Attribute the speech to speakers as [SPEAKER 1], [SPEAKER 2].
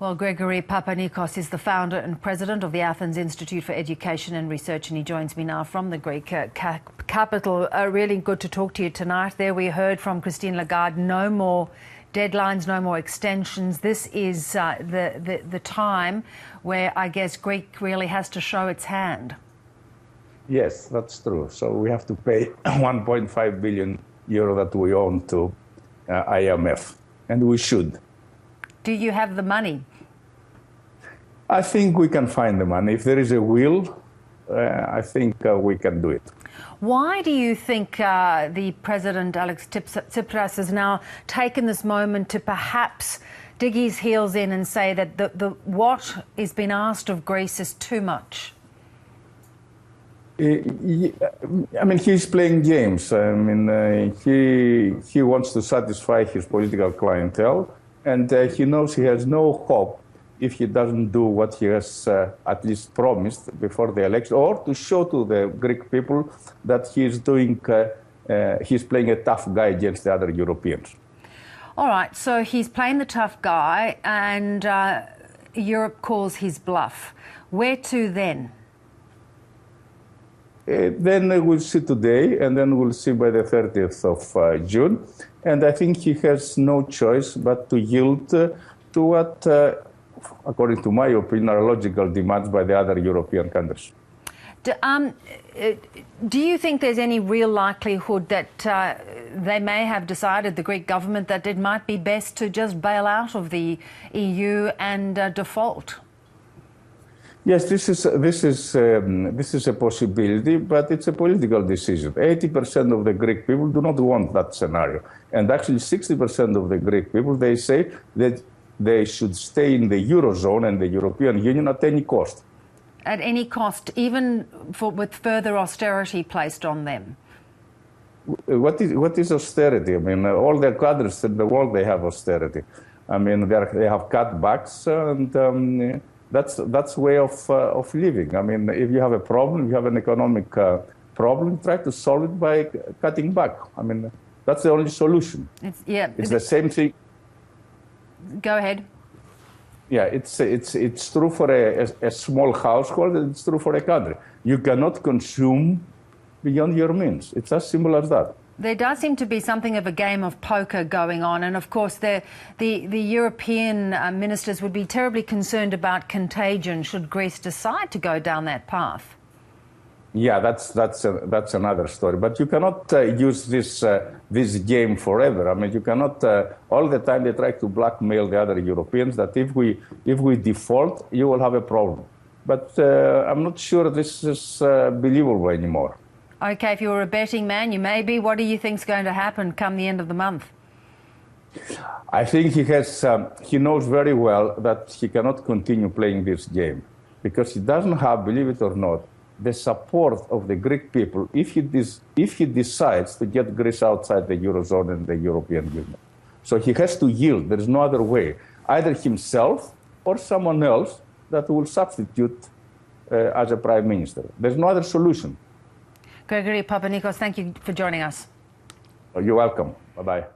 [SPEAKER 1] Well, Gregory Papanikos is the founder and president of the Athens Institute for Education and Research, and he joins me now from the Greek capital. Really good to talk to you tonight. There we heard from Christine Lagarde, no more deadlines, no more extensions. This is the time where I guess Greek really has to show its hand.
[SPEAKER 2] Yes, that's true. So we have to pay 1.5 billion euro that we own to IMF, and we should.
[SPEAKER 1] Do you have the money?
[SPEAKER 2] I think we can find the money. If there is a will, I think we can do it.
[SPEAKER 1] Why do you think the President, Alex Tsipras, has now taken this moment to perhaps dig his heels in and say that what is being asked of Greece is too much?
[SPEAKER 2] I mean, he's playing games. I mean, he wants to satisfy his political clientele, and he knows he has no hope if he doesn't do what he has at least promised before the election, or to show to the Greek people that he's playing a tough guy against the other Europeans.
[SPEAKER 1] All right, so he's playing the tough guy, and Europe calls his bluff. Where to then?
[SPEAKER 2] Then we'll see today, and then we'll see by the 30th of June. And I think he has no choice but to yield to what, according to my opinion, are logical demands by the other European countries.
[SPEAKER 1] Do you think there's any real likelihood that they may have decided, the Greek government, that it might be best to just bail out of the EU and default?
[SPEAKER 2] Yes, this is a possibility, but it's a political decision. 80% of the Greek people do not want that scenario. And actually 60% of the Greek people, they say that they should stay in the eurozone and the European Union at any cost.
[SPEAKER 1] At any cost, even with further austerity placed on them?
[SPEAKER 2] What is austerity? I mean, all the countries in the world, they have austerity. I mean, they have cutbacks, and that's way of living. I mean, if you have a problem, you have an economic problem, try to solve it by cutting back. I mean, that's the only solution. It's the same thing.
[SPEAKER 1] Go ahead.
[SPEAKER 2] Yeah, it's true for a small household, and it's true for a country. You cannot consume beyond your means. It's as simple as that.
[SPEAKER 1] There does seem to be something of a game of poker going on, and of course the European ministers would be terribly concerned about contagion should Greece decide to go down that path.
[SPEAKER 2] Yeah, that's another story. But you cannot use this game forever. I mean, you cannot all the time they try to blackmail the other Europeans that if we default, you will have a problem. But I'm not sure this is believable anymore.
[SPEAKER 1] Okay, if you were a betting man, you may be. What do you think is going to happen come the end of the month?
[SPEAKER 2] I think he knows very well that he cannot continue playing this game because he doesn't have, believe it or not, the support of the Greek people if he decides to get Greece outside the eurozone and the European Union. So he has to yield. There is no other way, either himself or someone else that will substitute as a prime minister. There's no other solution.
[SPEAKER 1] Gregory Papanikos, thank you for joining us.
[SPEAKER 2] You're welcome. Bye-bye.